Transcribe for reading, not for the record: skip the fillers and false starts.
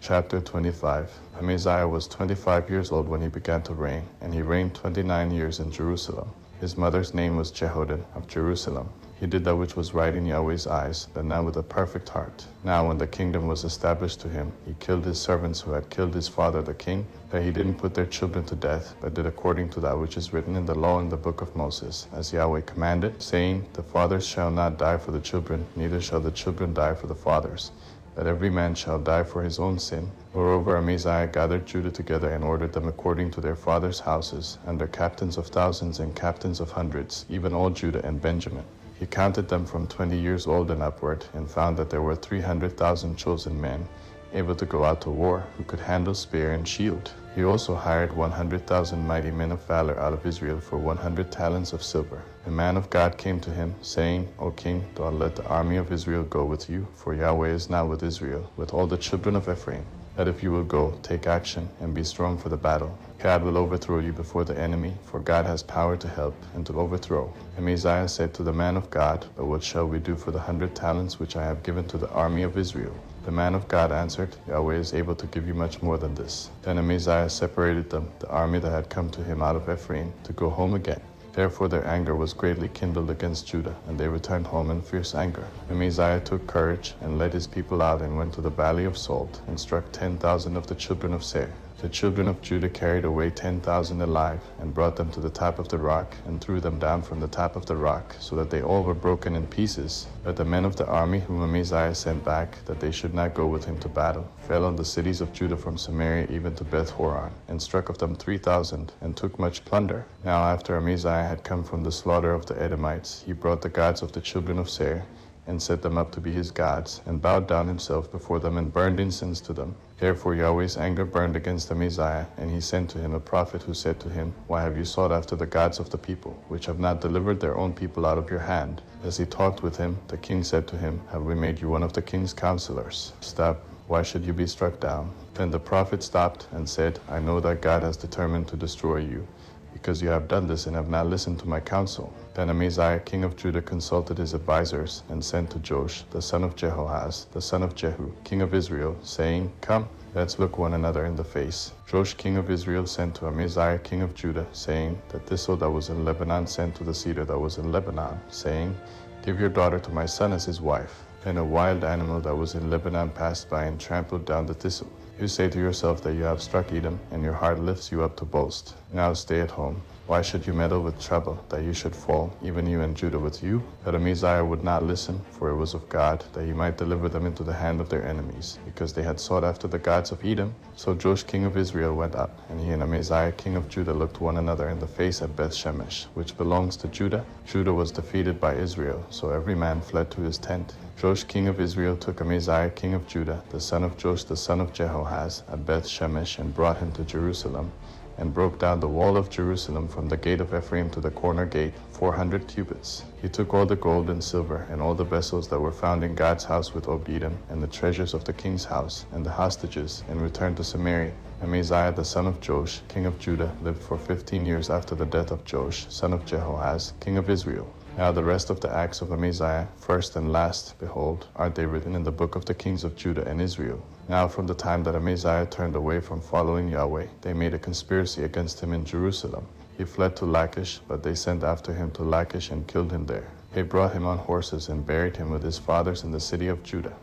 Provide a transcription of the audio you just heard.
Chapter 25. Amaziah was 25 years old when he began to reign, and he reigned 29 years in Jerusalem. His mother's name was Jehoaddan of Jerusalem. He did that which was right in Yahweh's eyes, but not with a perfect heart. Now when the kingdom was established to him, he killed his servants who had killed his father the king, that he didn't put their children to death, but did according to that which is written in the law in the book of Moses, as Yahweh commanded, saying, The fathers shall not die for the children, neither shall the children die for the fathers, that every man shall die for his own sin. Moreover, Amaziah gathered Judah together and ordered them according to their fathers' houses, under captains of thousands and captains of hundreds, even all Judah and Benjamin. He counted them from 20 years old and upward, and found that there were 300,000 chosen men, able to go out to war, who could handle spear and shield. He also hired 100,000 mighty men of valor out of Israel for 100 talents of silver. A man of God came to him, saying, O king, do not let the army of Israel go with you, for Yahweh is now with Israel, with all the children of Ephraim. That if you will go, take action, and be strong for the battle. God will overthrow you before the enemy, for God has power to help and to overthrow. Amaziah said to the man of God, But what shall we do for the 100 talents which I have given to the army of Israel? The man of God answered, Yahweh is able to give you much more than this. Then Amaziah separated them, the army that had come to him out of Ephraim, to go home again. Therefore their anger was greatly kindled against Judah, and they returned home in fierce anger. Amaziah took courage, and led his people out, and went to the valley of Salt, and struck 10,000 of the children of Seir. The children of Judah carried away 10,000 alive, and brought them to the top of the rock, and threw them down from the top of the rock, so that they all were broken in pieces. But the men of the army whom Amaziah sent back, that they should not go with him to battle, fell on the cities of Judah from Samaria even to Beth-horon, and struck of them 3,000, and took much plunder. Now after Amaziah had come from the slaughter of the Edomites, he brought the gods of the children of Seir, and set them up to be his gods, and bowed down himself before them, and burned incense to them. Therefore Yahweh's anger burned against Amaziah, and he sent to him a prophet who said to him, Why have you sought after the gods of the people, which have not delivered their own people out of your hand? As he talked with him, the king said to him, Have we made you one of the king's counselors? Stop, why should you be struck down? Then the prophet stopped and said, I know that God has determined to destroy you, because you have done this and have not listened to my counsel. Then Amaziah king of Judah consulted his advisers, and sent to Joash the son of Jehoahaz, the son of Jehu, king of Israel, saying, Come, let's look one another in the face. Joash king of Israel sent to Amaziah king of Judah, saying, The thistle that was in Lebanon sent to the cedar that was in Lebanon, saying, Give your daughter to my son as his wife. Then a wild animal that was in Lebanon passed by and trampled down the thistle. You say to yourself that you have struck Edom, and your heart lifts you up to boast. Now stay at home. Why should you meddle with trouble, that you should fall, even you and Judah with you? But Amaziah would not listen, for it was of God, that he might deliver them into the hand of their enemies, because they had sought after the gods of Edom. So Joash king of Israel went up, and he and Amaziah king of Judah looked one another in the face at Beth-shemesh, which belongs to Judah. Judah was defeated by Israel, so every man fled to his tent. Joash king of Israel took Amaziah king of Judah, the son of Joash the son of Jehoahaz, at Beth-shemesh, and brought him to Jerusalem, and broke down the wall of Jerusalem from the gate of Ephraim to the corner gate, 400 cubits. He took all the gold and silver, and all the vessels that were found in God's house with Obed-edom, and the treasures of the king's house, and the hostages, and returned to Samaria. Amaziah the son of Joash, king of Judah, lived for 15 years after the death of Joash, son of Jehoahaz, king of Israel. Now the rest of the acts of Amaziah, first and last, behold, are they written in the book of the kings of Judah and Israel. Now from the time that Amaziah turned away from following Yahweh, they made a conspiracy against him in Jerusalem. He fled to Lachish, but they sent after him to Lachish and killed him there. They brought him on horses and buried him with his fathers in the city of Judah.